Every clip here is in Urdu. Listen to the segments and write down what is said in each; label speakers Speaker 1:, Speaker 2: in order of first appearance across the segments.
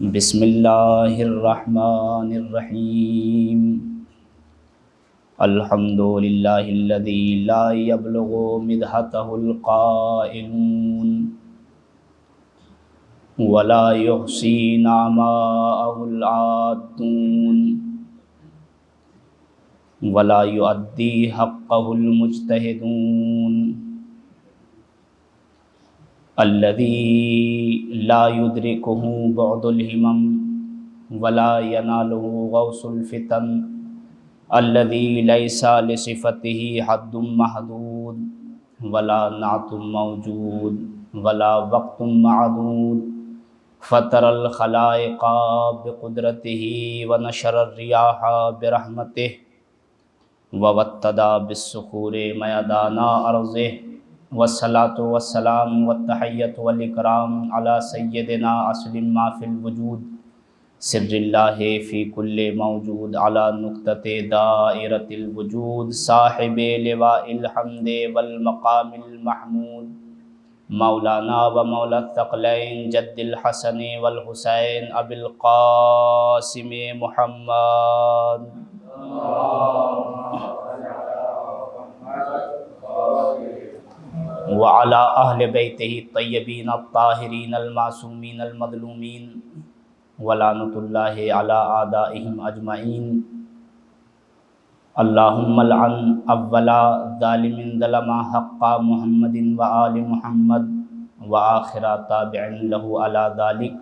Speaker 1: بسم اللہ الرحمن الرحیم الحمد للہ الذی لا یبلغ مدحتہ القائلون ولا یحصی نعماءہ العادون ولا یؤدی حقہ المجتہدون الذي لا يدركه بعد الهمم ولا يناله غوث الفتن الذي ليس لصفته حد محدود ولا نعت موجود ولا وقت معدود فطر الخلائق بقدرته ونشر الرياح برحمته ووتد بالصخور ميدان أرضه والصلاة والسلام والتحیۃ والاکرام علی سیدنا اصل ما فی الوجود سر اللہ فی کل موجود علی نقطۃ دائرۃ الوجود صاحب لواء الحمد والمقام المحمود مولانا و مولا الثقلین جد الحسن والحسین ابی القاسم محمد وعلى اہل بیتہ الطیبین الطاہرین المعصومین المظلومین ولعنۃ اللہ علی اعدائہم اجمعین اللہم لعن اولا ظالم ظلم حق محمد وآل محمد وآخر تابع له علی ذلک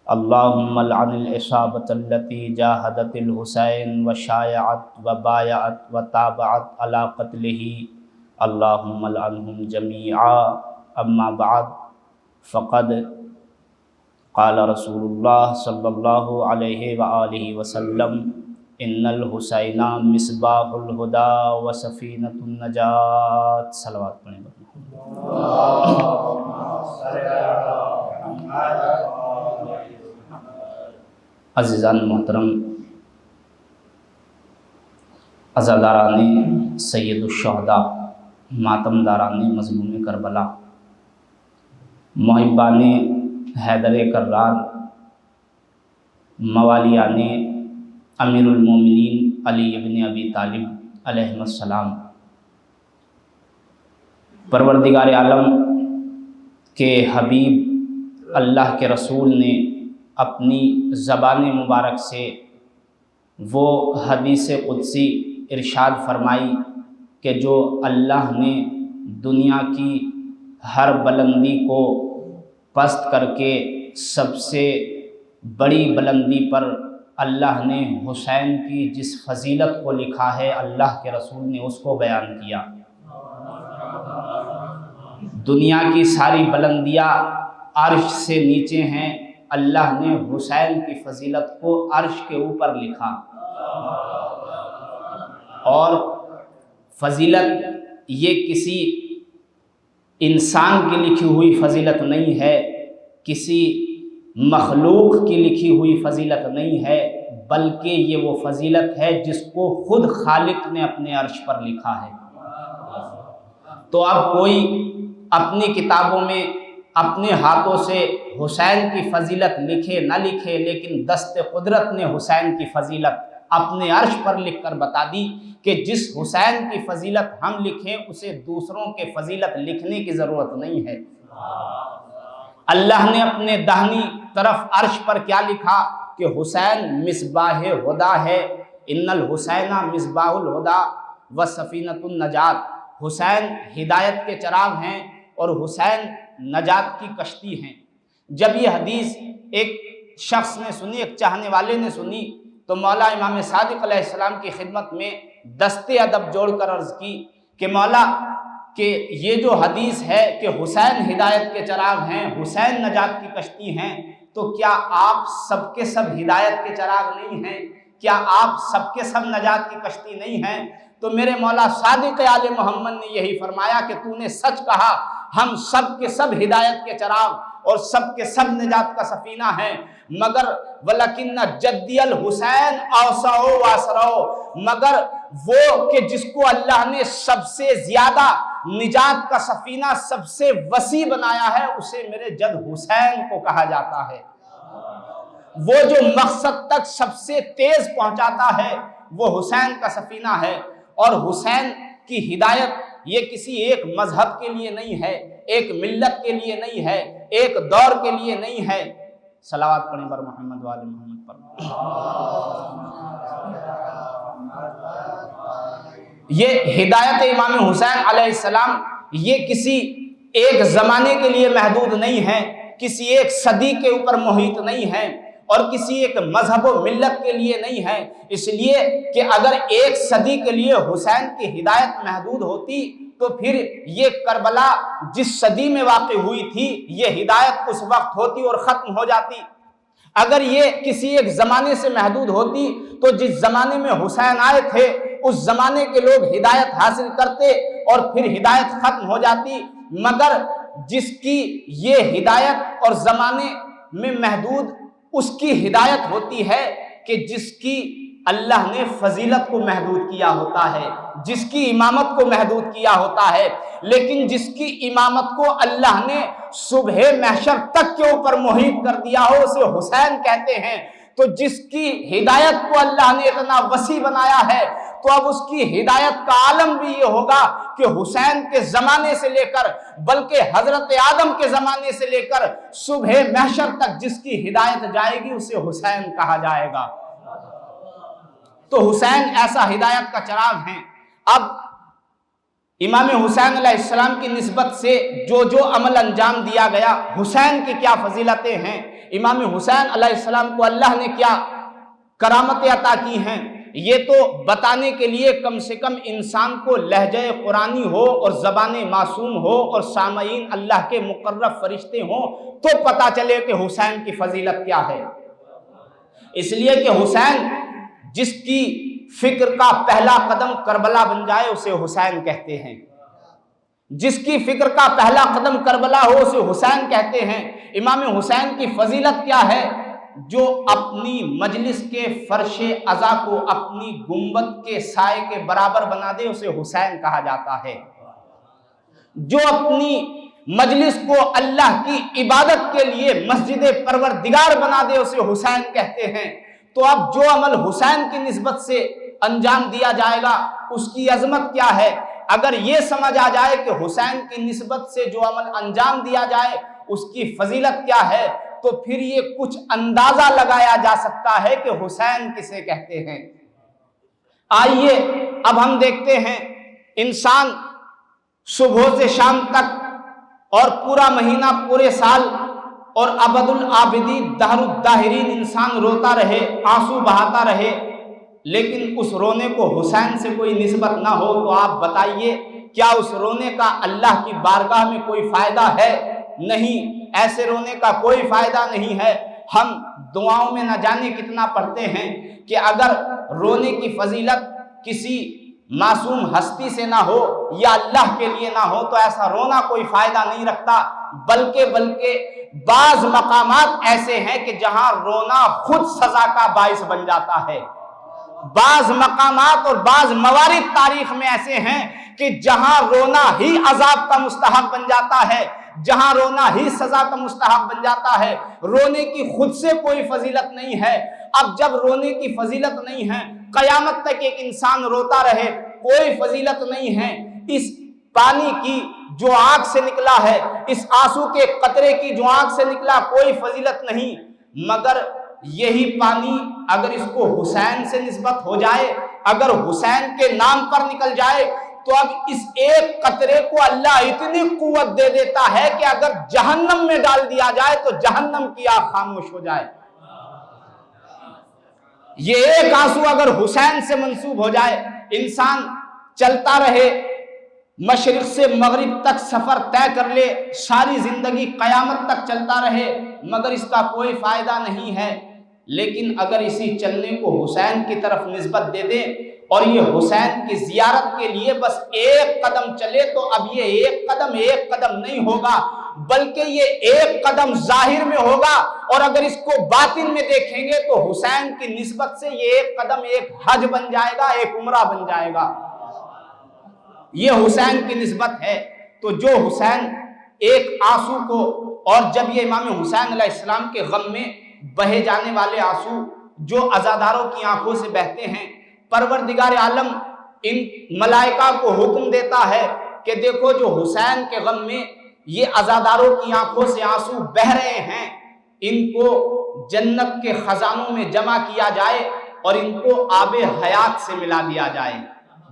Speaker 1: اللہم لعن العصابۃ التي جاہدت الحسین وشایعت وبایعت وتابعت علی قتلہ اللہم لعنہم جمیعا اما بعد فقد قال رسول اللہ صلی اللہ علیہ وآلہ وسلم ان الحسین مصباح الہدی وسفینۃ النجات صلوات پڑھیں عزیزان محترم، عزاداران سید الشہداء، ماتم داران مظلوم کربلا، محبان حیدر کرار، موالیان امیر المومنین علی ابن ابی طالب علیہ السلام، پروردگار عالم کے حبیب اللہ کے رسول نے اپنی زبان مبارک سے وہ حدیث قدسی ارشاد فرمائی کہ جو اللہ نے دنیا کی ہر بلندی کو پست کر کے سب سے بڑی بلندی پر اللہ نے حسین کی جس فضیلت کو لکھا ہے، اللہ کے رسول نے اس کو بیان کیا۔ دنیا کی ساری بلندیاں عرش سے نیچے ہیں، اللہ نے حسین کی فضیلت کو عرش کے اوپر لکھا۔ اور فضیلت یہ کسی انسان کی لکھی ہوئی فضیلت نہیں ہے، کسی مخلوق کی لکھی ہوئی فضیلت نہیں ہے، بلکہ یہ وہ فضیلت ہے جس کو خود خالق نے اپنے عرش پر لکھا ہے۔ تو اب کوئی اپنی کتابوں میں اپنے ہاتھوں سے حسین کی فضیلت لکھے نہ لکھے، لیکن دست قدرت نے حسین کی فضیلت اپنے عرش پر لکھ کر بتا دی کہ جس حسین کی فضیلت ہم لکھیں اسے دوسروں کے فضیلت لکھنے کی ضرورت نہیں ہے۔ اللہ نے اپنے داہنی طرف عرش پر کیا لکھا کہ حسین مصباح ہدی ہے، ان الحسین مصباح الہدی وسفینۃ النجات، حسین ہدایت کے چراغ ہیں اور حسین نجات کی کشتی ہیں۔ جب یہ حدیث ایک شخص نے سنی، ایک چاہنے والے نے سنی، تو مولا امام صادق علیہ السلام کی خدمت میں دست ادب جوڑ کر عرض کی کہ مولا، کہ یہ جو حدیث ہے کہ حسین ہدایت کے چراغ ہیں، حسین نجات کی کشتی ہیں، تو کیا آپ سب کے سب ہدایت کے چراغ نہیں ہیں؟ کیا آپ سب کے سب نجات کی کشتی نہیں ہیں؟ تو میرے مولا صادق آل محمد نے یہی فرمایا کہ تو نے سچ کہا، ہم سب کے سب ہدایت کے چراغ اور سب کے سب نجات کا سفینہ ہیں، مگر وَلَكِنَّ جَدِّيَ الْحُسَيْنَ أَوْسَعُ وَأَسْرَعُ، مگر وہ کہ جس کو اللہ نے سب سے زیادہ نجات کا سفینہ سب سے وسیع بنایا ہے، اسے میرے جد حسین کو کہا جاتا ہے۔ وہ جو مقصد تک سب سے تیز پہنچاتا ہے وہ حسین کا سفینہ ہے۔ اور حسین کی ہدایت یہ کسی ایک مذہب کے لیے نہیں ہے، ایک ملت کے لیے نہیں ہے، ایک دور کے لیے نہیں ہے۔ صلوات پڑھیں بر محمد و آل محمد پر۔ یہ ہدایت امام حسین علیہ السلام یہ کسی ایک زمانے کے لیے محدود نہیں ہے، کسی ایک صدی کے اوپر محیط نہیں ہے، اور کسی ایک مذہب و ملت کے لیے نہیں ہے۔ اس لیے کہ اگر ایک صدی کے لیے حسین کی ہدایت محدود ہوتی تو پھر یہ کربلا جس صدی میں واقع ہوئی تھی یہ ہدایت اس وقت ہوتی اور ختم ہو جاتی۔ اگر یہ کسی ایک زمانے سے محدود ہوتی تو جس زمانے میں حسین آئے تھے اس زمانے کے لوگ ہدایت حاصل کرتے اور پھر ہدایت ختم ہو جاتی۔ مگر جس کی یہ ہدایت اور زمانے میں محدود اس کی ہدایت ہوتی ہے کہ جس کی اللہ نے فضیلت کو محدود کیا ہوتا ہے، جس کی امامت کو محدود کیا ہوتا ہے، لیکن جس کی امامت کو اللہ نے صبح محشر تک کے اوپر محیط کر دیا ہو اسے حسین کہتے ہیں۔ تو جس کی ہدایت کو اللہ نے اتنا وسیع بنایا ہے تو اب اس کی ہدایت کا عالم بھی یہ ہوگا کہ حسین کے زمانے سے لے کر بلکہ حضرت آدم کے زمانے سے لے کر صبح محشر تک جس کی ہدایت جائے گی اسے حسین کہا جائے گا۔ تو حسین ایسا ہدایت کا چراغ ہیں۔ اب امام حسین علیہ السلام کی نسبت سے جو جو عمل انجام دیا گیا، حسین کی کیا فضیلتیں ہیں، امام حسین علیہ السلام کو اللہ نے کیا کرامتیں عطا کی ہیں، یہ تو بتانے کے لیے کم سے کم انسان کو لہجہ قرآنی ہو اور زبان معصوم ہو اور سامعین اللہ کے مقرب فرشتے ہوں تو پتہ چلے کہ حسین کی فضیلت کیا ہے۔ اس لیے کہ حسین جس کی فکر کا پہلا قدم کربلا بن جائے اسے حسین کہتے ہیں، جس کی فکر کا پہلا قدم کربلا ہو اسے حسین کہتے ہیں۔ امام حسین کی فضیلت کیا ہے؟ جو اپنی مجلس کے فرش عزا کو اپنی گنبد کے سائے کے برابر بنا دے اسے حسین کہا جاتا ہے۔ جو اپنی مجلس کو اللہ کی عبادت کے لیے مسجد پروردگار بنا دے اسے حسین کہتے ہیں۔ تو اب جو عمل حسین کی نسبت سے انجام دیا جائے گا اس کی عظمت کیا ہے؟ اگر یہ سمجھ آ جائے کہ حسین کی نسبت سے جو عمل انجام دیا جائے اس کی فضیلت کیا ہے تو پھر یہ کچھ اندازہ لگایا جا سکتا ہے کہ حسین کسے کہتے ہیں۔ آئیے اب ہم دیکھتے ہیں، انسان صبح سے شام تک اور پورا مہینہ پورے سال اور ابد العابدین دہر الداہرین انسان روتا رہے، آنسو بہاتا رہے، لیکن اس رونے کو حسین سے کوئی نسبت نہ ہو تو آپ بتائیے کیا اس رونے کا اللہ کی بارگاہ میں کوئی فائدہ ہے؟ نہیں، ایسے رونے کا کوئی فائدہ نہیں ہے۔ ہم دعاؤں میں نہ جانے کتنا پڑھتے ہیں کہ اگر رونے کی فضیلت کسی معصوم ہستی سے نہ ہو یا اللہ کے لیے نہ ہو تو ایسا رونا کوئی فائدہ نہیں رکھتا، بلکہ بعض مقامات ایسے ہیں کہ جہاں رونا خود سزا کا باعث بن جاتا ہے۔ بعض مقامات اور بعض موارد تاریخ میں ایسے ہیں کہ جہاں رونا ہی عذاب کا مستحق بن جاتا ہے، جہاں رونا ہی سزا کا مستحق بن جاتا ہے۔ رونے کی خود سے کوئی فضیلت نہیں ہے۔ اب جب رونے کی فضیلت نہیں ہے، قیامت تک ایک انسان روتا رہے، کوئی فضیلت نہیں ہے۔ اس پانی کی جو آنکھ سے نکلا ہے، اس آنسو کے قطرے کی جو آنکھ سے نکلا، کوئی فضیلت نہیں، مگر یہی پانی اگر اس کو حسین سے نسبت ہو جائے، اگر حسین کے نام پر نکل جائے تو اب اس ایک قطرے کو اللہ اتنی قوت دے دیتا ہے کہ اگر جہنم میں ڈال دیا جائے تو جہنم کی آگ خاموش ہو جائے۔ یہ ایک آنسو اگر حسین سے منسوب ہو جائے، انسان چلتا رہے، مشرق سے مغرب تک سفر طے کر لے، ساری زندگی قیامت تک چلتا رہے، مگر اس کا کوئی فائدہ نہیں ہے۔ لیکن اگر اسی چلنے کو حسین کی طرف نسبت دے دیں اور یہ حسین کی زیارت کے لیے بس ایک قدم چلے تو اب یہ ایک قدم نہیں ہوگا، بلکہ یہ ایک قدم ظاہر میں ہوگا، اور اگر اس کو باطن میں دیکھیں گے تو حسین کی نسبت سے یہ ایک قدم ایک حج بن جائے گا، ایک عمرہ بن جائے گا۔ یہ حسین کی نسبت ہے۔ تو جو حسین ایک آنسو کو، اور جب یہ امام حسین علیہ السلام کے غم میں بہے جانے والے آنسو جو عزاداروں کی آنکھوں سے بہتے ہیں، پروردگار عالم ان ملائکہ کو حکم دیتا ہے کہ دیکھو جو حسین کے غم میں یہ عزاداروں کی آنکھوں سے آنسو بہ رہے ہیں، ان کو جنت کے خزانوں میں جمع کیا جائے اور ان کو آب حیات سے ملا دیا جائے۔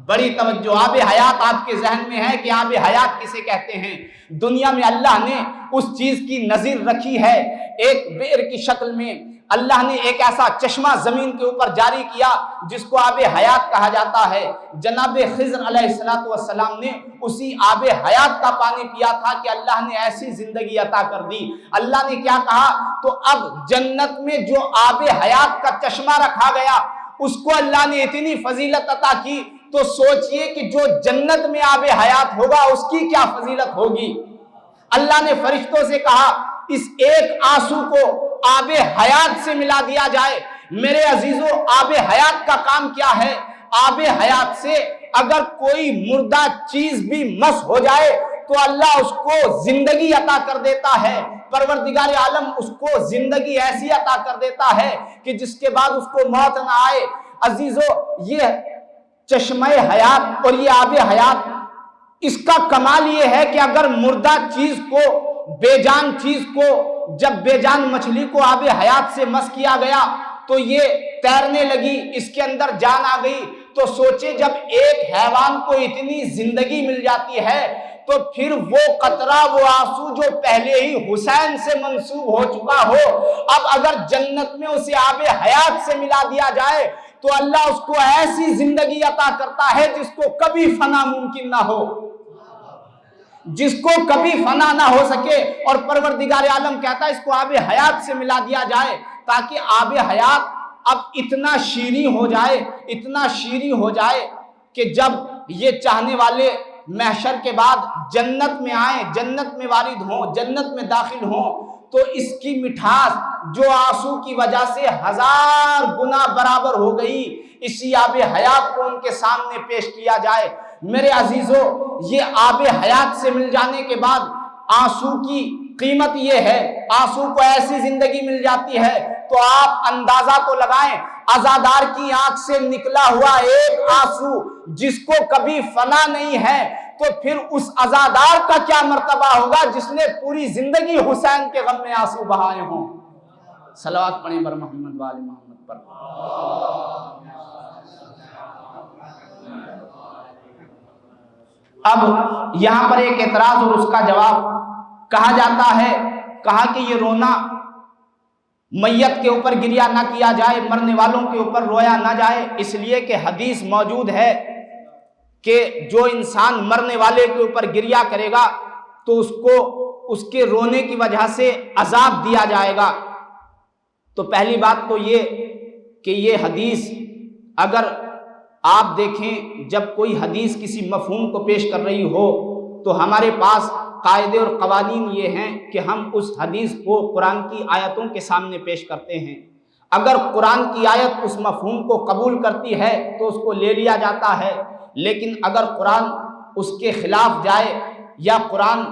Speaker 1: بڑی توجہ، آب حیات آپ کے ذہن میں ہے کہ آب حیات کسے کہتے ہیں؟ دنیا میں اللہ نے اس چیز کی نظیر رکھی ہے، ایک بئر کی شکل میں اللہ نے ایک ایسا چشمہ زمین کے اوپر جاری کیا جس کو آب حیات کہا جاتا ہے۔ جناب خضر علیہ السلام نے اسی آب حیات کا پانی پیا تھا کہ اللہ نے ایسی زندگی عطا کر دی۔ اللہ نے کیا کہا؟ تو اب جنت میں جو آب حیات کا چشمہ رکھا گیا اس کو اللہ نے اتنی فضیلت عطا کی، تو سوچئے کہ جو جنت میں آب حیات ہوگا اس کی کیا فضیلت ہوگی۔ اللہ نے فرشتوں سے کہا اس ایک آنسو کو آب حیات سے ملا دیا جائے۔ میرے عزیزو، آب حیات کا کام کیا ہے؟ آب حیات سے اگر کوئی مردہ چیز بھی مس ہو جائے تو اللہ اس کو زندگی عطا کر دیتا ہے۔ پروردگار عالم اس کو زندگی ایسی عطا کر دیتا ہے کہ جس کے بعد اس کو موت نہ آئے۔ عزیزو، یہ چشمہ حیات اور یہ آب حیات، اس کا کمال یہ ہے کہ اگر مردہ چیز کو، بے جان چیز کو، جب بے جان مچھلی کو آب حیات سے مس کیا گیا تو یہ تیرنے لگی، اس کے اندر جان آ گئی، تو سوچے جب ایک حیوان کو اتنی زندگی مل جاتی ہے تو پھر وہ قطرہ، وہ آنسو جو پہلے ہی حسین سے منسوب ہو چکا ہو، اب اگر جنت میں اسے آب حیات سے ملا دیا جائے تو اللہ اس کو ایسی زندگی عطا کرتا ہے جس کو کبھی فنا ممکن نہ ہو، جس کو کبھی فنا نہ ہو سکے۔ اور پروردگار عالم کہتا ہے اس کو آب حیات سے ملا دیا جائے تاکہ آب حیات اب اتنا شیریں ہو جائے، اتنا شیریں ہو جائے کہ جب یہ چاہنے والے محشر کے بعد جنت میں آئیں، جنت میں وارد ہوں، جنت میں داخل ہوں، تو اس کی مٹھاس جو آنسو کی وجہ سے 1000 گنا برابر ہو گئی، اسی آب حیات کو ان کے سامنے پیش کیا جائے۔ میرے عزیزو، یہ آب حیات سے مل جانے کے بعد آنسو کی قیمت یہ ہے، آنسو کو ایسی زندگی مل جاتی ہے تو آپ اندازہ تو لگائیں، عزادار کی آنکھ سے نکلا ہوا ایک آنسو جس کو کبھی فنا نہیں ہے، تو پھر اس عزادار کا کیا مرتبہ ہوگا جس نے پوری زندگی حسین کے غم میں آنسو بہائے ہوں۔ صلوات پڑھیں بر محمد وآل محمد پر۔ اب یہاں پر ایک اعتراض اور اس کا جواب کہا جاتا ہے، کہا کہ یہ رونا میت کے اوپر گریہ نہ کیا جائے، مرنے والوں کے اوپر رویا نہ جائے، اس لیے کہ حدیث موجود ہے کہ جو انسان مرنے والے کے اوپر گریہ کرے گا تو اس کو اس کے رونے کی وجہ سے عذاب دیا جائے گا۔ تو پہلی بات تو یہ کہ یہ حدیث اگر آپ دیکھیں، جب کوئی حدیث کسی مفہوم کو پیش کر رہی ہو تو ہمارے پاس قاعدے اور قوانین یہ ہیں کہ ہم اس حدیث کو قرآن کی آیتوں کے سامنے پیش کرتے ہیں۔ اگر قرآن کی آیت اس مفہوم کو قبول کرتی ہے تو اس کو لے لیا جاتا ہے، لیکن اگر قرآن اس کے خلاف جائے یا قرآن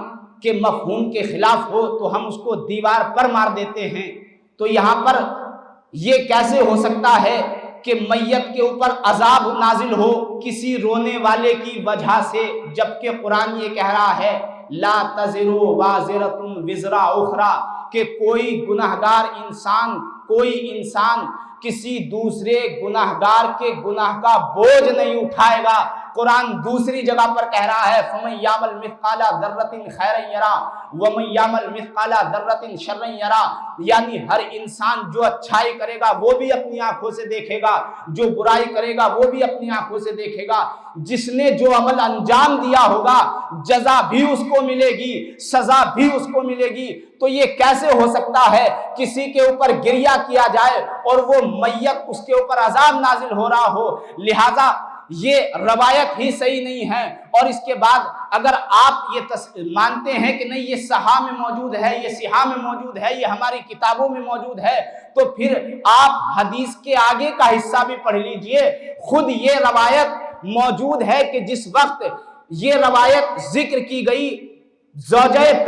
Speaker 1: کے مفہوم کے خلاف ہو تو ہم اس کو دیوار پر مار دیتے ہیں۔ تو یہاں پر یہ کیسے ہو سکتا ہے کہ میت کے اوپر عذاب نازل ہو کسی رونے والے کی وجہ سے، جبکہ قرآن یہ کہہ رہا ہے لا تزر وازرۃ وزر اخری، کہ کوئی گناہگار انسان، کوئی انسان کسی دوسرے گناہگار کے گناہ کا بوجھ نہیں اٹھائے گا۔ قرآن دوسری جگہ پر کہہ رہا ہے فَمَن يَعْمَلْ مِثْقَالَ ذَرَّةٍ خَيْرًا يَرَهُ وَمَن يَعْمَلْ مِثْقَالَ ذَرَّةٍ شَرًّا يَرَهُ، یعنی ہر انسان جو اچھائی کرے گا وہ بھی اپنی آنکھوں سے دیکھے گا، جو برائی کرے گا وہ بھی اپنی آنکھوں سے دیکھے گا۔ جس نے جو عمل انجام دیا ہوگا جزا بھی اس کو ملے گی، سزا بھی اس کو ملے گی۔ تو یہ کیسے ہو سکتا ہے کسی کے اوپر گریہ کیا جائے اور وہ میت اس کے اوپر عذاب نازل ہو رہا ہو؟ لہذا یہ روایت ہی صحیح نہیں ہے۔ اور اس کے بعد اگر آپ یہ مانتے ہیں کہ نہیں یہ صحاح میں موجود ہے، یہ صحاح میں موجود ہے، یہ ہماری کتابوں میں موجود ہے، تو پھر آپ حدیث کے آگے کا حصہ بھی پڑھ لیجئے۔ خود یہ روایت موجود ہے کہ جس وقت یہ روایت ذکر کی گئی، زوجات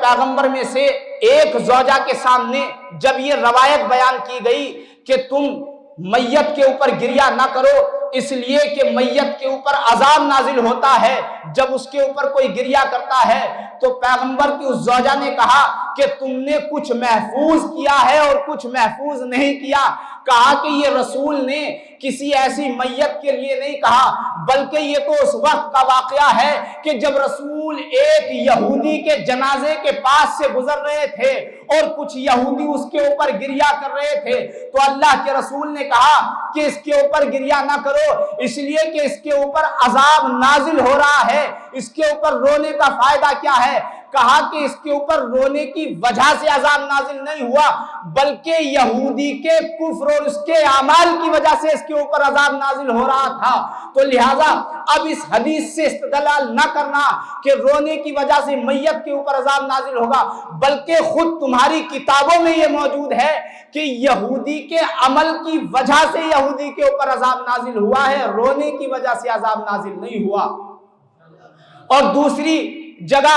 Speaker 1: پیغمبر میں سے ایک زوجہ کے سامنے جب یہ روایت بیان کی گئی کہ تم میت کے اوپر گریہ نہ کرو اس لیے کہ میت کے اوپر عذاب نازل ہوتا ہے جب اس کے اوپر کوئی گریہ کرتا ہے، تو پیغمبر کی اس زوجہ نے کہا کہ تم نے کچھ محفوظ کیا ہے اور کچھ محفوظ نہیں کیا۔ کہا کہ یہ رسول نے کسی ایسی میت کے لیے نہیں کہا، بلکہ یہ تو اس وقت کا واقعہ ہے کہ جب رسول ایک یہودی کے جنازے کے پاس سے گزر رہے تھے اور کچھ یہودی اس کے اوپر گریہ کر رہے تھے، تو اللہ کے رسول نے کہا کہ اس کے اوپر گریہ نہ کرو، اس لیے کہ اس کے اوپر عذاب نازل ہو رہا ہے۔ اس کے اوپر رونے کا فائدہ کیا ہے؟ کہا کہ اس کے اوپر رونے کی وجہ سے عذاب نازل نہیں ہوا، بلکہ یہودی کے کفر اور اس کے اعمال کی وجہ سے اس کے اوپر عذاب نازل ہو رہا تھا۔ تو لہٰذا اب اس حدیث سے استدلال نہ کرنا کہ رونے کی وجہ سے میت کے اوپر عذاب نازل ہوگا، بلکہ خود تمہاری کتابوں میں یہ موجود ہے کہ یہودی کے عمل کی وجہ سے یہودی کے اوپر عذاب نازل ہوا ہے، رونے کی وجہ سے عذاب نازل نہیں ہوا۔ اور دوسری جگہ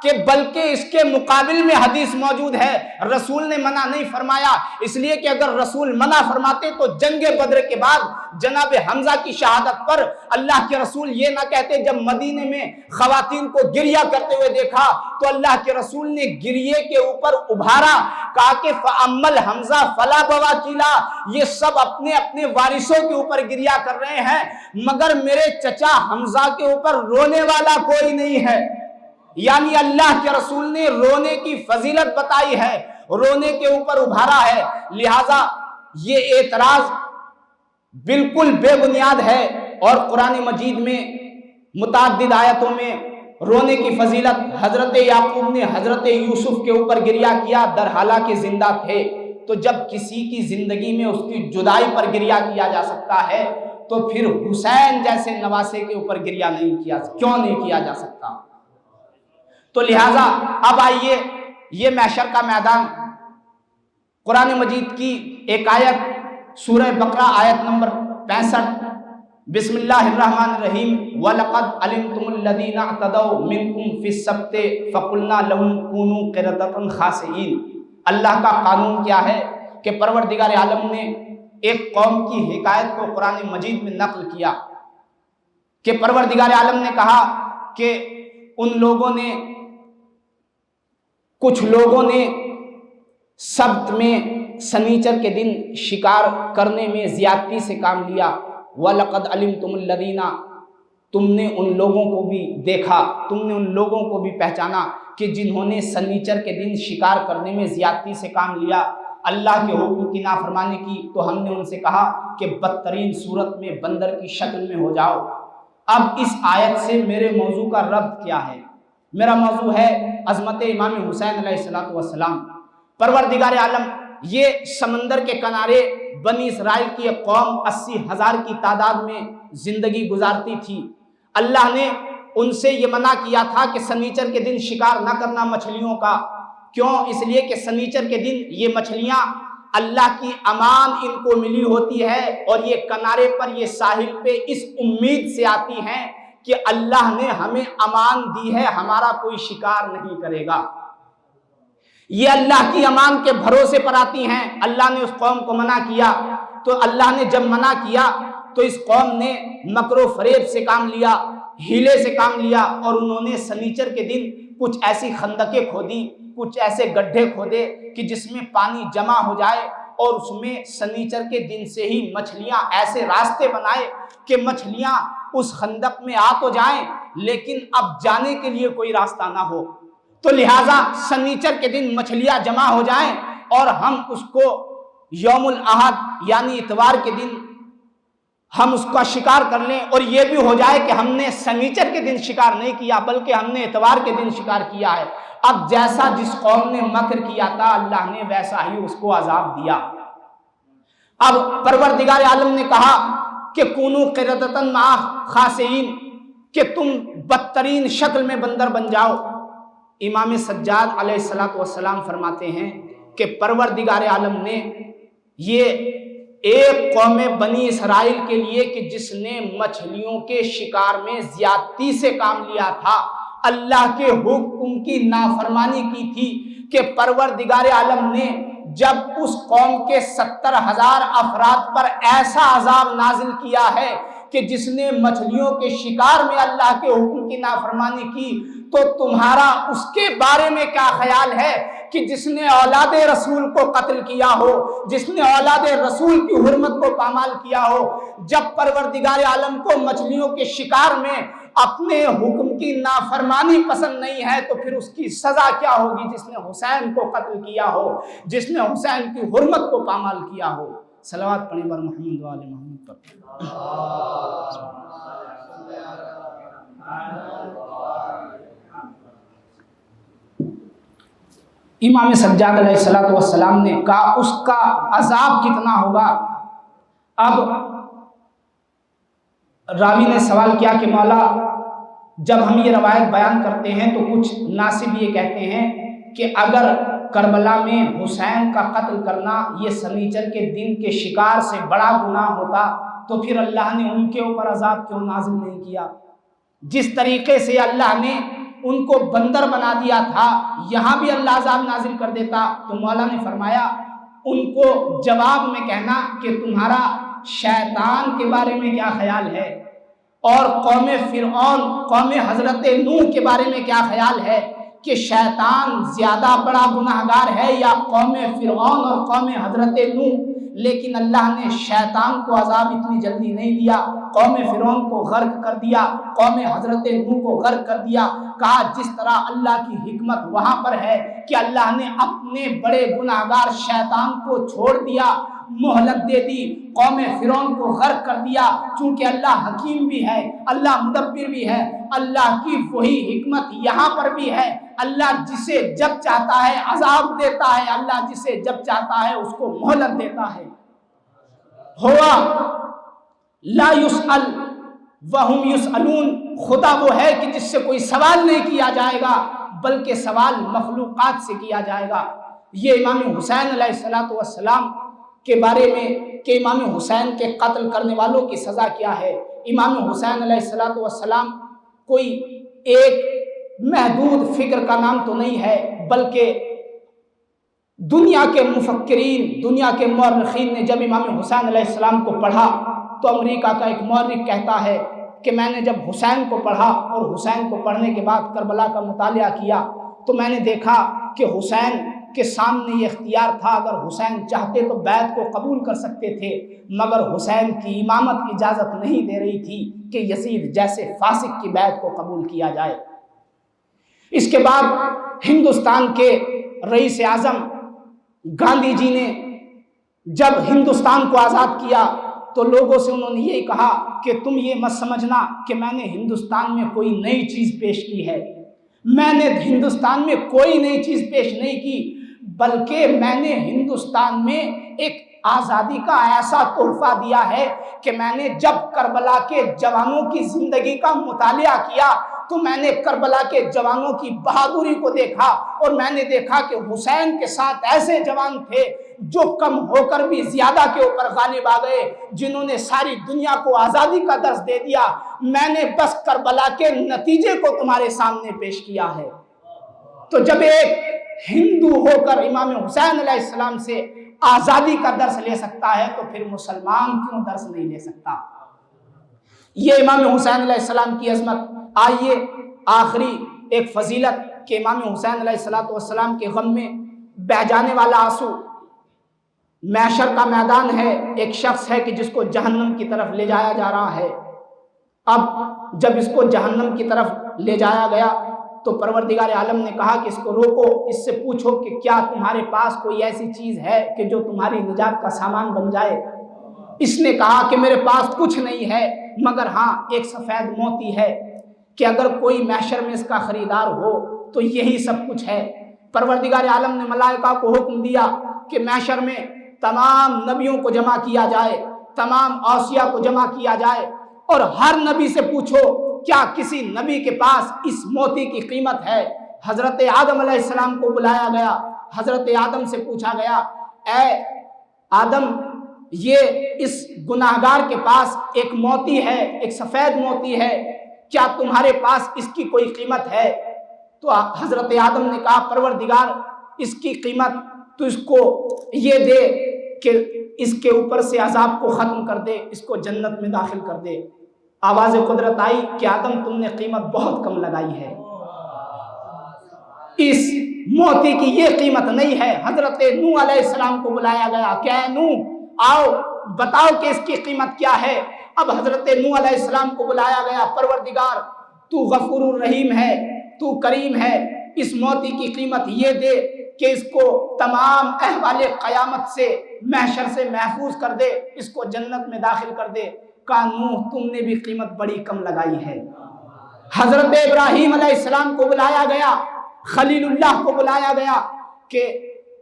Speaker 1: کہ بلکہ اس کے مقابل میں حدیث موجود ہے، رسول نے منع نہیں فرمایا، اس لیے کہ اگر رسول منع فرماتے تو جنگ بدر کے بعد جناب حمزہ کی شہادت پر اللہ کے رسول یہ نہ کہتے۔ جب مدینے میں خواتین کو گریہ کرتے ہوئے دیکھا تو اللہ کے رسول نے گریے کے اوپر ابھارا، کہا کہ فَأَمَّا حمزہ فَلَا بَوَاكِلَا، یہ سب اپنے اپنے وارثوں کے اوپر گریہ کر رہے ہیں مگر میرے چچا حمزہ کے اوپر رونے والا کوئی نہیں ہے۔ یعنی اللہ کے رسول نے رونے کی فضیلت بتائی ہے، رونے کے اوپر ابھارا ہے، لہٰذا یہ اعتراض بالکل بے بنیاد ہے۔ اور قرآن مجید میں متعدد آیتوں میں رونے کی فضیلت، حضرت یعقوب نے حضرت یوسف کے اوپر گریہ کیا در حالانکہ زندہ تھے، تو جب کسی کی زندگی میں اس کی جدائی پر گریہ کیا جا سکتا ہے تو پھر حسین جیسے نواسے کے اوپر گریہ کیوں نہیں کیا جا سکتا؟ تو لہٰذا اب آئیے یہ محشر کا میدان، قرآن مجید کی ایک آیت سورہ بقرہ آیت نمبر 65، بسم اللہ الرحمن الرحیم، وَلَقَدْ عَلِمْتُمُ الَّذِينَ اعْتَدَوْا مِنْكُمْ فِي السَّبْتِ فَقُلْنَا لَهُمْ كُونُوا قِرَدَةً خَاسِئِينَ۔ اللہ کا قانون کیا ہے کہ پروردگار عالم نے ایک قوم کی حکایت کو قرآن مجید میں نقل کیا کہ پروردگار عالم نے کہا کہ ان لوگوں نے، کچھ لوگوں نے سبت میں سنیچر کے دن شکار کرنے میں زیادتی سے کام لیا۔ وَلَقَدْ عَلِمْتُمُ الَّذِينَ، تم نے ان لوگوں کو بھی دیکھا، تم نے ان لوگوں کو بھی پہچانا کہ جنہوں نے سنیچر کے دن شکار کرنے میں زیادتی سے کام لیا، اللہ کے حکم کی نافرمانی کی، تو ہم نے ان سے کہا کہ بدترین صورت میں بندر کی شکل میں ہو جاؤ۔ اب اس آیت سے میرے موضوع کا ربط کیا ہے؟ میرا موضوع ہے عظمت امام حسین علیہ السلام۔ پروردگار عالم یہ سمندر کے کنارے بنی اسرائیل کی ایک قوم 80,000 کی تعداد میں زندگی گزارتی تھی۔ اللہ نے ان سے یہ منع کیا تھا کہ سنیچر کے دن شکار نہ کرنا مچھلیوں کا۔ کیوں؟ اس لیے کہ سنیچر کے دن یہ مچھلیاں اللہ کی امان ان کو ملی ہوتی ہے اور یہ کنارے پر، یہ ساحل پہ اس امید سے آتی ہیں کہ اللہ نے ہمیں امان دی ہے، ہمارا کوئی شکار نہیں کرے گا۔ یہ اللہ کی امان کے بھروسے پر آتی ہیں۔ اللہ نے اس قوم کو منع کیا، تو اللہ نے جب منع کیا تو اس قوم نے مکر و فریب سے کام لیا، ہیلے سے کام لیا، اور انہوں نے سنیچر کے دن کچھ ایسی خندقیں کھودی، کچھ ایسے گڈھے کھودے کہ جس میں پانی جمع ہو جائے، اور اس میں سنیچر کے دن سے ہی مچھلیاں، ایسے راستے بنائے کہ مچھلیاں اس خندق میں آ تو جائیں لیکن اب جانے کے لیے کوئی راستہ نہ ہو۔ تو لہٰذا سنیچر کے دن مچھلیاں جمع ہو جائیں اور ہم اس کو یوم الاحد یعنی اتوار کے دن ہم اس کا شکار کر لیں، اور یہ بھی ہو جائے کہ ہم نے سنیچر کے دن شکار نہیں کیا بلکہ ہم نے اتوار کے دن شکار کیا ہے۔ اب جیسا جس قوم نے مکر کیا تھا اللہ نے ویسا ہی اس کو عذاب دیا۔ اب پروردگار عالم نے کہا کہ کونو قردۃ مع خاسئین، کہ تم بدترین شکل میں بندر بن جاؤ۔ امام سجاد علیہ السلام فرماتے ہیں کہ پروردگار عالم نے یہ ایک قوم بنی اسرائیل کے لیے کہ جس نے مچھلیوں کے شکار میں زیادتی سے کام لیا تھا، اللہ کے حکم کی نافرمانی کی تھی، کہ پروردگار عالم نے جب اس قوم کے 70,000 افراد پر ایسا عذاب نازل کیا ہے کہ جس نے مچھلیوں کے شکار میں اللہ کے حکم کی نافرمانی کی، تو تمہارا اس کے بارے میں کیا خیال ہے کہ جس نے اولاد رسول کو قتل کیا ہو، جس نے اولاد رسول کی حرمت کو پامال کیا ہو؟ جب پروردگار عالم کو مچھلیوں کے شکار میں اپنے حکم کی نافرمانی پسند نہیں ہے تو پھر اس کی سزا کیا ہوگی جس نے حسین کو قتل کیا ہو، جس نے حسین کی حرمت کو پامال کیا ہو؟ صلوات پڑھیں بر محمد و آل محمد پر۔ امام سجاد علیہ السلام نے کہا اس کا عذاب کتنا ہوگا؟ اب راوی نے سوال کیا کہ مولا جب ہم یہ روایت بیان کرتے ہیں تو کچھ ناصب یہ کہتے ہیں کہ اگر کربلا میں حسین کا قتل کرنا یہ سنیچر کے دن کے شکار سے بڑا گناہ ہوتا تو پھر اللہ نے ان کے اوپر عذاب کیوں نازل نہیں کیا؟ جس طریقے سے اللہ نے ان کو بندر بنا دیا تھا یہاں بھی اللہ عذاب نازل کر دیتا۔ تو مولا نے فرمایا ان کو جواب میں کہنا کہ تمہارا شیطان کے بارے میں کیا خیال ہے، اور قوم فرعون قوم حضرت نوح کے بارے میں کیا خیال ہے کہ شیطان زیادہ بڑا گناہگار ہے یا قوم فرعون اور قوم حضرت نوح؟ لیکن اللہ نے شیطان کو عذاب اتنی جلدی نہیں دیا، قوم فرعون کو غرق کر دیا، قوم حضرت نوح کو غرق کر دیا۔ کہا جس طرح اللہ کی حکمت وہاں پر ہے کہ اللہ نے اپنے بڑے گناہگار شیطان کو چھوڑ دیا، مہلت دے دی، قوم فرعون کو غرق کر دیا، چونکہ اللہ حکیم بھی ہے، اللہ مدبر بھی ہے، اللہ کی وہی حکمت یہاں پر بھی ہے۔ اللہ جسے جب چاہتا ہے عذاب دیتا ہے، اللہ جسے جب چاہتا ہے اس کو مہلت دیتا ہے۔ ہوا لا یسأل وہم یسألون، خدا وہ ہے کہ جس سے کوئی سوال نہیں کیا جائے گا بلکہ سوال مخلوقات سے کیا جائے گا۔ یہ امام حسین علیہ السلام کے بارے میں کہ امام حسین کے قتل کرنے والوں کی سزا کیا ہے۔ امام حسین علیہ السلام کوئی ایک محدود فکر کا نام تو نہیں ہے، بلکہ دنیا کے مفکرین، دنیا کے مورخین نے جب امام حسین علیہ السلام کو پڑھا تو امریکہ کا ایک مورخ کہتا ہے کہ میں نے جب حسین کو پڑھا اور حسین کو پڑھنے کے بعد کربلا کا مطالعہ کیا تو میں نے دیکھا کہ حسین کے سامنے یہ اختیار تھا، اگر حسین چاہتے تو بیعت کو قبول کر سکتے تھے، مگر حسین کی امامت کی اجازت نہیں دے رہی تھی کہ یزید جیسے فاسق کی بیعت کو قبول کیا جائے۔ اس کے بعد ہندوستان کے رئیس اعظم گاندھی جی نے جب ہندوستان کو آزاد کیا تو لوگوں سے انہوں نے یہی کہا کہ تم یہ مت سمجھنا کہ میں نے ہندوستان میں کوئی نئی چیز پیش کی ہے، میں نے ہندوستان میں کوئی نئی چیز پیش نہیں کی، بلکہ میں نے ہندوستان میں ایک آزادی کا ایسا تحفہ دیا ہے کہ میں نے جب کربلا کے جوانوں کی زندگی کا مطالعہ کیا تو میں نے کربلا کے جوانوں کی بہادری کو دیکھا، اور میں نے دیکھا کہ حسین کے ساتھ ایسے جوان تھے جو کم ہو کر بھی زیادہ کے اوپر غالب آ گئے، جنہوں نے ساری دنیا کو آزادی کا درس دے دیا۔ میں نے بس کربلا کے نتیجے کو تمہارے سامنے پیش کیا ہے۔ تو جب ایک ہندو ہو کر امام حسین علیہ السلام سے آزادی کا درس لے سکتا ہے تو پھر مسلمان کیوں درس نہیں لے سکتا؟ یہ امام حسین علیہ السلام کی عظمت۔ آئیے آخری ایک فضیلت کہ امام حسین علیہ السلام کے غم میں بہہ جانے والا آنسو، محشر کا میدان ہے، ایک شخص ہے کہ جس کو جہنم کی طرف لے جایا جا رہا ہے۔ اب جب اس کو جہنم کی طرف لے جایا گیا تو پروردگار عالم نے کہا کہ اس کو روکو، اس سے پوچھو کہ کیا تمہارے پاس کوئی ایسی چیز ہے کہ جو تمہاری نجات کا سامان بن جائے؟ اس نے کہا کہ میرے پاس کچھ نہیں ہے، مگر ہاں ایک سفید موتی ہے کہ اگر کوئی محشر میں اس کا خریدار ہو تو یہی سب کچھ ہے۔ پروردگار عالم نے ملائکہ کو حکم دیا کہ محشر میں تمام نبیوں کو جمع کیا جائے، تمام اوصیاء کو جمع کیا جائے، اور ہر نبی سے پوچھو کیا کسی نبی کے پاس اس موتی کی قیمت ہے۔ حضرت آدم علیہ السلام کو بلایا گیا، حضرت آدم سے پوچھا گیا اے آدم یہ اس گناہگار کے پاس ایک موتی ہے، ایک سفید موتی ہے، کیا تمہارے پاس اس کی کوئی قیمت ہے؟ تو حضرت آدم نے کہا پروردگار اس کی قیمت تو اس کو یہ دے کہ اس کے اوپر سے عذاب کو ختم کر دے، اس کو جنت میں داخل کر دے۔ آواز قدرت آئی کہ آدم تم نے قیمت بہت کم لگائی ہے، اس موتی کی یہ قیمت نہیں ہے۔ حضرت نوح علیہ السلام کو بلایا گیا کہ اے نوح آؤ بتاؤ کہ اس کی قیمت کیا ہے۔ اب حضرت نوح علیہ السلام کو بلایا گیا، پروردگار تو غفور الرحیم ہے، تو کریم ہے، اس موتی کی قیمت یہ دے کہ اس کو تمام احوال قیامت سے محشر سے محفوظ کر دے، اس کو جنت میں داخل کر دے۔ کہا نوح تم نے بھی قیمت بڑی کم لگائی ہے۔ حضرت ابراہیم علیہ السلام کو بلایا گیا، خلیل اللہ کو بلایا گیا کہ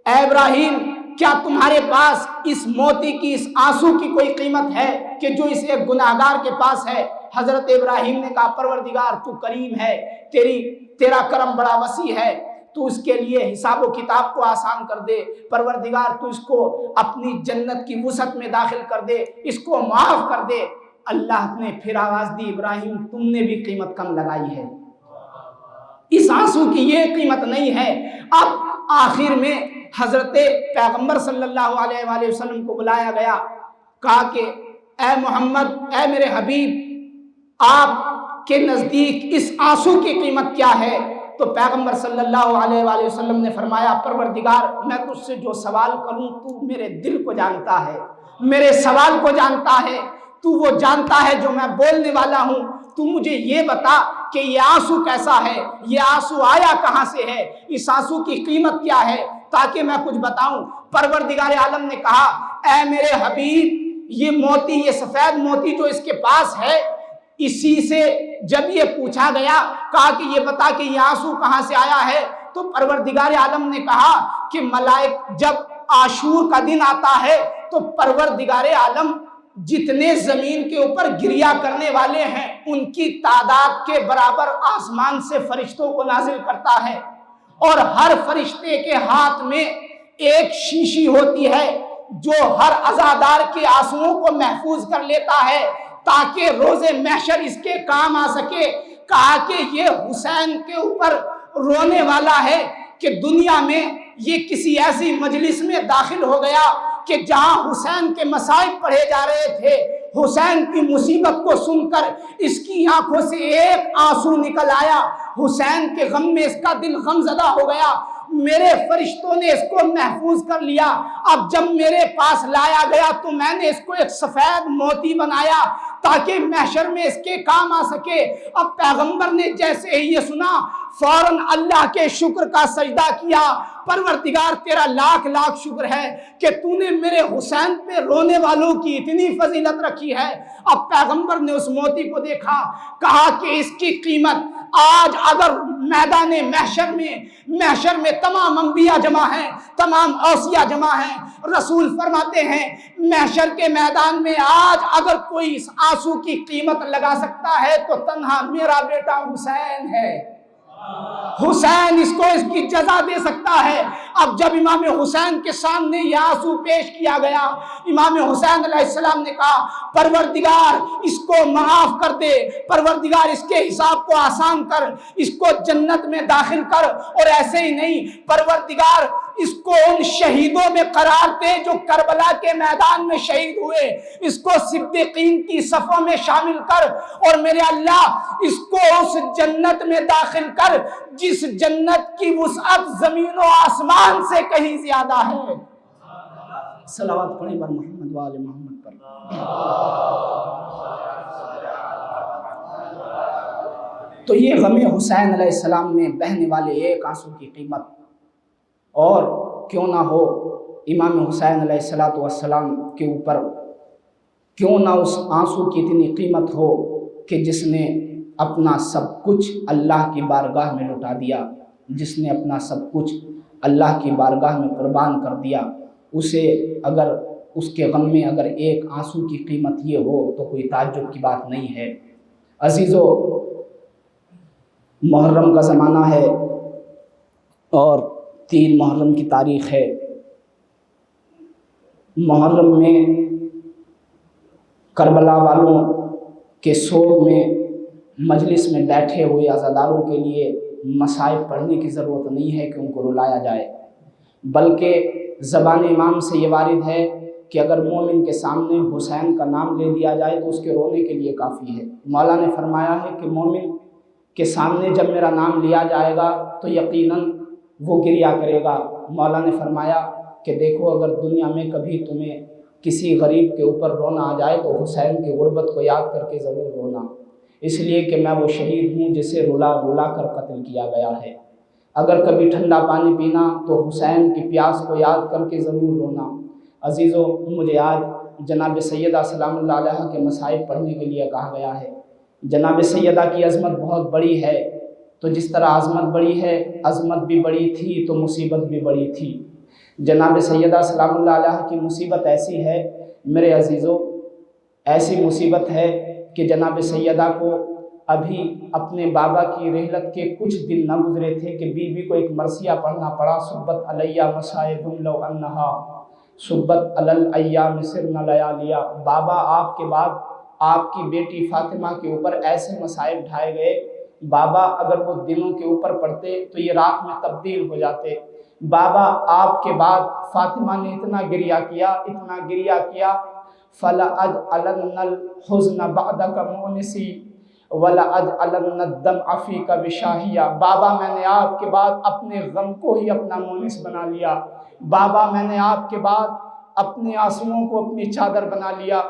Speaker 1: اے ابراہیم کیا تمہارے پاس اس موتی کی، اس آنسو کی کوئی قیمت ہے کہ جو اس ایک گناہگار کے پاس ہے؟ حضرت ابراہیم نے کہا پروردگار تو کریم ہے، تیرا کرم بڑا وسیع ہے، تو اس کے لیے حساب و کتاب کو آسان کر دے، پروردگار تو اس کو اپنی جنت کی وسعت میں داخل کر دے، اس کو معاف کر دے۔ اللہ نے پھر آواز دی ابراہیم تم نے بھی قیمت کم لگائی ہے، اس آنسو کی یہ قیمت نہیں ہے۔ اب آخر میں حضرت پیغمبر صلی اللہ علیہ وآلہ وسلم کو بلایا گیا، کہا کہ اے محمد، اے میرے حبیب، آپ کے نزدیک اس آنسو کی قیمت کیا ہے؟ تو پیغمبر صلی اللہ علیہ وآلہ وسلم نے فرمایا پروردگار میں تجھ سے جو سوال کروں تو میرے دل کو جانتا ہے، میرے سوال کو جانتا ہے، تو وہ جانتا ہے جو میں بولنے والا ہوں، تو مجھے یہ بتا کہ یہ آنسو کیسا ہے، یہ آنسو آیا کہاں سے ہے، اس آنسو کی قیمت کیا ہے، تاکہ میں کچھ بتاؤں۔ پروردگار عالم نے کہا اے میرے حبیب یہ موتی، یہ سفید موتی جو اس کے پاس ہے، اسی سے جب یہ پوچھا گیا، کہا کہ یہ بتا کہ یہ آنسو کہاں سے آیا ہے، تو پروردگار عالم نے کہا کہ ملائک جب عاشور کا دن آتا ہے تو پروردگار عالم جتنے زمین کے اوپر گریا کرنے والے ہیں ان کی تعداد کے برابر آسمان سے فرشتوں کو نازل کرتا ہے، اور ہر فرشتے کے ہاتھ میں ایک شیشی ہوتی ہے جو ہر عزادار کے آنسوؤں کو محفوظ کر لیتا ہے تاکہ روز محشر اس کے کام آ سکے۔ کہا کہ یہ حسین کے اوپر رونے والا ہے کہ دنیا میں یہ کسی ایسی مجلس میں داخل ہو گیا کہ جہاں حسین کے مصائب پڑھے جا رہے تھے، حسین کی مصیبت کو سن کر اس کی آنکھوں سے ایک آنسو نکل آیا، حسین کے غم میں اس کا دل غم زدہ ہو گیا، میرے فرشتوں نے اس کو محفوظ کر لیا۔ اب جب میرے پاس لایا گیا تو میں نے اس کو ایک سفید موتی بنایا تاکہ محشر میں اس کے کام آ سکے۔ اب پیغمبر نے جیسے ہی یہ سنا فوراً اللہ کے شکر کا سجدہ کیا، پروردگار تیرا لاکھ لاکھ شکر ہے کہ تو نے میرے حسین پہ رونے والوں کی اتنی فضیلت رکھی ہے۔ اب پیغمبر نے اس موتی کو دیکھا، کہا کہ اس کی قیمت آج اگر میدان محشر میں تمام انبیاء جمع ہیں، تمام اوصیاء جمع ہیں، رسول فرماتے ہیں محشر کے میدان میں آج اگر کوئی اس آنسو کی قیمت لگا سکتا ہے تو تنہا میرا بیٹا حسین ہے، حسین اس کو اس کی جزا دے سکتا ہے۔ اب جب امام حسین کے سامنے یہ آنسو پیش کیا گیا، امام حسین علیہ السلام نے کہا پروردگار اس کو معاف کر دے، پروردگار اس کے حساب کو آسان کر، اس کو جنت میں داخل کر، اور ایسے ہی نہیں پروردگار اس کو ان شہیدوں میں قرار دے جو کربلا کے میدان میں شہید ہوئے، اس کو صدیقین کی صفوں میں شامل کر، اور میرے اللہ اس کو اس جنت میں داخل کر جس جنت کی وسعت زمین و آسمان سے کہیں زیادہ ہے۔ صلوات پڑھیں بر محمد و آل محمد پر۔ تو یہ غم حسین علیہ السلام میں بہنے والے ایک آنسو کی قیمت، اور کیوں نہ ہو امام حسین علیہ السلام کے اوپر کیوں نہ اس آنسو کی اتنی قیمت ہو کہ جس نے اپنا سب کچھ اللہ کی بارگاہ میں لٹا دیا، جس نے اپنا سب کچھ اللہ کی بارگاہ میں قربان کر دیا، اسے اگر اس کے غم میں اگر ایک آنسو کی قیمت یہ ہو تو کوئی تعجب کی بات نہیں ہے۔ عزیزو، محرم کا زمانہ ہے اور 3 محرم کی تاریخ ہے۔ محرم میں کربلا والوں کے سوگ میں مجلس میں بیٹھے ہوئے عزاداروں کے لیے مصائب پڑھنے کی ضرورت نہیں ہے کہ ان کو رلایا جائے، بلکہ زبان امام سے یہ وارد ہے کہ اگر مومن کے سامنے حسین کا نام لے دیا جائے تو اس کے رونے کے لیے کافی ہے۔ مولا نے فرمایا ہے کہ مومن کے سامنے جب میرا نام لیا جائے گا تو یقیناً وہ گریا کرے گا۔ مولا نے فرمایا کہ دیکھو اگر دنیا میں کبھی تمہیں کسی غریب کے اوپر رونا آ جائے تو حسین کی غربت کو یاد کر کے ضرور رونا، اس لیے کہ میں وہ شہید ہوں جسے رلا رلا کر قتل کیا گیا ہے۔ اگر کبھی ٹھنڈا پانی پینا تو حسین کی پیاس کو یاد کر کے ضرور رونا۔ عزیزو، مجھے آج جناب سیدہ سلام اللہ علیہ کے مصائب پڑھنے کے لیے کہا گیا ہے۔ جناب سیدہ کی عظمت بہت بڑی ہے، تو جس طرح عظمت بڑی ہے، عظمت بھی بڑی تھی تو مصیبت بھی بڑی تھی۔ جناب سیدہ سلام اللہ علیہ کی مصیبت ایسی ہے میرے عزیزو، ایسی مصیبت ہے کہ جناب سیدہ کو ابھی اپنے بابا کی رحلت کے کچھ دن نہ گزرے تھے کہ بی بی کو ایک مرثیہ پڑھنا پڑا، صبت علیہ مصائب لو انہا صبت علی الایام سرن لیالیا۔ بابا آپ کے بعد آپ کی بیٹی فاطمہ کے اوپر ایسے مصائب ڈھائے گئے، بابا اگر وہ دنوں کے اوپر پڑھتے تو یہ رات میں تبدیل ہو جاتے۔ بابا آپ کے بعد فاطمہ نے اتنا گریہ کیا، اتنا گریہ کیا، فَلَأَجْعَلَنَّ الْحُزْنَ بَعْدَكَ مُؤْنِسِي وَلَأَجْعَلَنَّ الدَّمْعَ فِيكَ وِشَاهِيًا۔ بابا میں نے آپ کے بعد اپنے غم کو ہی اپنا مونس بنا لیا، بابا میں نے آپ کے بعد اپنے آنسوؤں کو اپنی چادر بنا لیا۔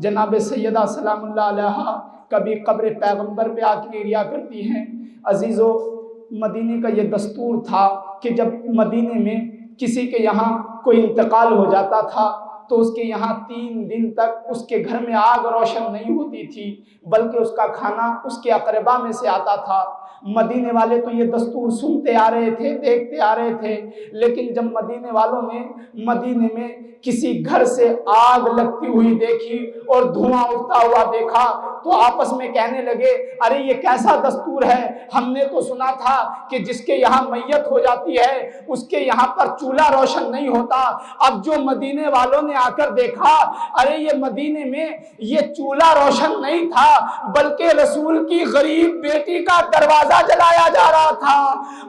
Speaker 1: جناب سیدہ سلام اللہ علیہ کبھی قبر پیغمبر پہ آ کے گریہ کرتی ہیں۔ عزیزو، مدینے کا یہ دستور تھا کہ جب مدینے میں کسی کے یہاں کوئی انتقال ہو جاتا تھا تو اس کے یہاں 3 دن تک اس کے گھر میں آگ روشن نہیں ہوتی تھی، بلکہ اس کا کھانا اس کے اقربا میں سے آتا تھا۔ مدینے والے تو یہ دستور سنتے آ رہے تھے، دیکھتے آ رہے تھے، لیکن جب مدینے والوں نے مدینے میں کسی گھر سے آگ لگتی ہوئی دیکھی اور دھواں اٹھتا ہوا دیکھا تو آپس میں کہنے لگے، ارے یہ کیسا دستور ہے؟ ہم نے تو سنا تھا کہ جس کے یہاں میت ہو جاتی ہے اس کے یہاں پر چولہا روشن نہیں ہوتا۔ اب جو مدینے والوں نے آ کر دیکھا، ارے یہ مدینے میں یہ چولہا روشن نہیں تھا بلکہ رسول کی غریب بیٹی کا دروازہ جلایا جا رہا تھا۔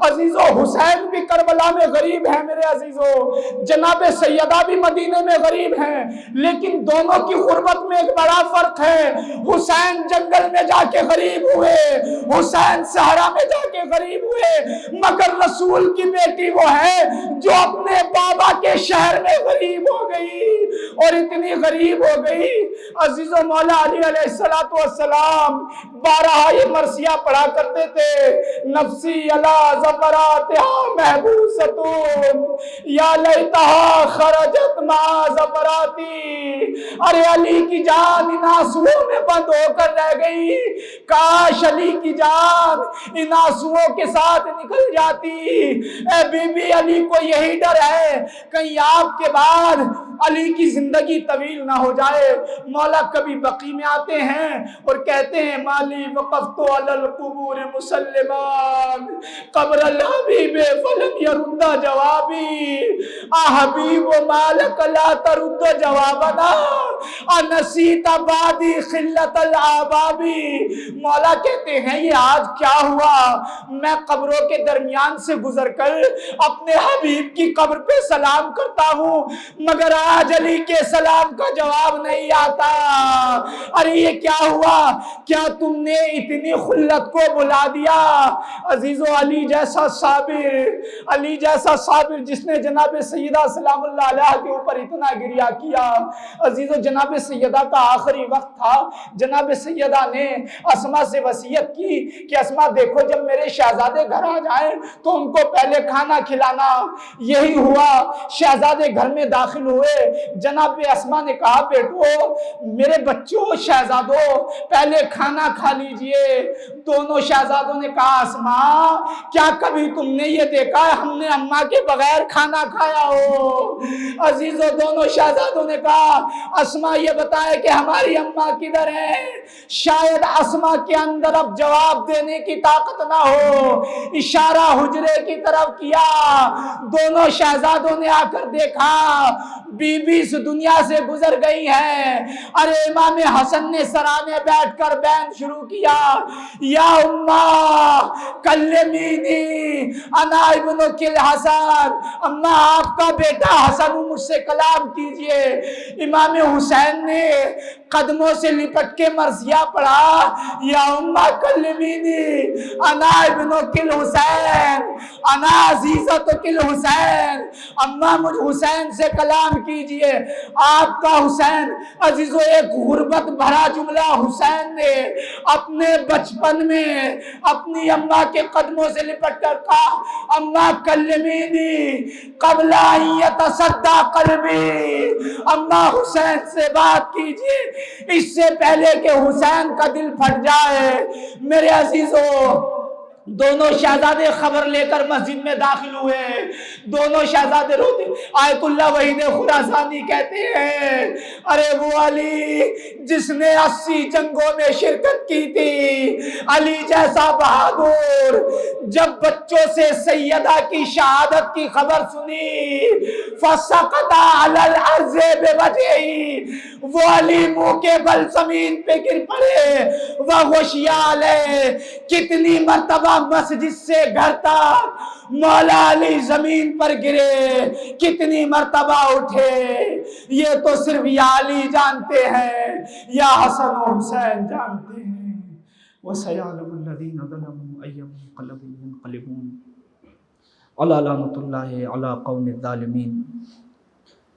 Speaker 1: عزیزو، حسین بھی کربلا میں غریب ہیں میرے عزیزو، جناب سیدہ بھی مدینے میں غریب ہیں، لیکن دونوں کی غربت میں ایک بڑا فرق ہے۔ حسین جنگل میں جا کے غریب ہوئے، حسین صحرا میں جا کے غریب ہوئے، مگر رسول کی بیٹی وہ ہے جو اپنے بابا کے شہر میں غریب ہو گئی، اور اتنی غریب ہو گئی عزیزو، مولا علی علیہ السلام 12 یہ مرثیہ پڑھا کرتے تھے، نفسی علی زفراتها محبوستون یا لیتہا خرجت مع زفراتی۔ ارے علی کی جان ان آنسوؤں میں بند ہو کر رہ گئی، کاش علی کی جان ان آنسوؤں کے ساتھ نکل جاتی۔ اے بی بی، علی کو یہی ڈر ہے کہیں آپ کے بعد علی کی زندگی طویل نہ ہو جائے۔ مولا کبھی بقی میں آتے ہیں اور کہتے ہیں، مالی وقفت علی القبور مسلمان قبر الحبیب فلم یرد جوابی، حبیب مالک لا ترد جوابنا انسیت بعدی خلت العبابی۔ مولا کہتے ہیں یہ آج کیا ہوا، میں قبروں کے درمیان سے گزر کر اپنے حبیب کی قبر پہ سلام کرتا ہوں مگر آج علی کے سلام کا جواب نہیں آتا۔ ارے یہ کیا ہوا، کیا تم نے اتنی خلت کو بلا دیا؟ عزیزو، علی جیسا صابر، علی جیسا صابر جس نے جناب سیدہ سلام اللہ علیہ کے اوپر اتنا گریہ کیا۔ عزیزو، جناب سیدہ کا آخری وقت تھا، جناب سیدہ نے اسما سے وصیت کی کہ اسما دیکھو جب میرے شہزادے گھر آ جائیں تو ان کو پہلے کھانا کھلانا۔ یہی ہوا، شہزادے گھر میں داخل ہوئے، جناب اسما نے کہا، بیٹو میرے بچوں شہزادوں پہلے کھانا کھا لیجئے۔ دونوں شہزادوں نے کہا، اسما کیا کبھی تم نے یہ دیکھا ہے ہم نے اماں کے بغیر کھانا کھایا ہو؟ عزیزو، دونوں شہزادوں نے کہا، اسما یہ بتائے کہ ہماری اماں کدھر ہے؟ شاید اسما کے اندر اب جواب دینے کی طاقت نہ ہو، اشارہ حجرے کی طرف کیا۔ دونوں شہزادوں نے آ کر دیکھا، بی
Speaker 2: بیوی اس دنیا سے گزر گئی ہیں۔ ارے امام حسن نے سرانے بیٹھ کر بیان شروع کیا، یا اماں کلمینی انا ابنک الحسن، اماں آپ کا بیٹا حسن مجھ سے کلام کیجئے۔ امام حسین نے قدموں سے لپٹ کے مرثیہ پڑھا، یا اماں کلمینی انا ابنک الحسین انا عزیزتک الحسین، اماں مجھ حسین سے کلام کیجئے۔ آپ کا حسین عزیزو، ایک غربت بھرا جملہ حسین نے اپنے بچپن میں اپنی اماں کے قدموں سے لپٹ کر کہا، اماں کلمینی قبل ان یتصدع قلبی، اماں حسین سے بات کیجئے اس سے پہلے کہ حسین کا دل پھٹ جائے۔ میرے عزیزو، دونوں شہزادے خبر لے کر مسجد میں داخل ہوئے، دونوں شہزادے روتے۔ آیت اللہ وحید خراسانی کہتے ہیں، ارے وہ علی جس نے 80 جنگوں میں شرکت کی تھی، علی جیسا بہادر، جب بچوں سے سیدہ کی شہادت کی خبر سنی، فسقط علی الارض بوجہہ، وہ علی منہ کے بل زمین پہ گر پڑے، وغشی علیہ، کتنی مرتبہ مسجد سے گھر تک مولا علی زمین پر گرے، کتنی مرتبہ اٹھے، یہ تو صرف یا علی جانتے ہیں، یا حسن و حسین جانتے ہیں۔ وَسَيَعْلَمُ الَّذِينَ ظَلَمُوا أَيَّ مُنقَلَبٍ يَنقَلِبُونَ اَلَا لَعْنَةُ اللہِ عَلَىٰ قَوْمِ الظَّالِمِينَ۔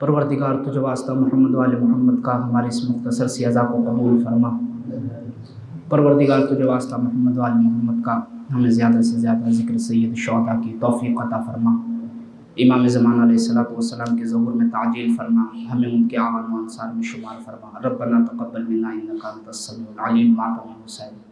Speaker 2: پروردگار تجھے واسطہ محمد وآل محمد کا ہماری اس مختصر سی اذا کو قبول فرما۔ پروردگار تجھے واسطہ محمد وآل محمد کا ہمیں زیادہ سے زیادہ ذکر سید الشہداء کی توفیق عطا فرما۔ امام زمان علیہ السلام کے ظہور میں تعجیل فرما، ہمیں ان کے اعوان و انصار میں شمار فرما۔ ربنا تقبل منا انک انت السمیع العلیم۔ ماتم حسین۔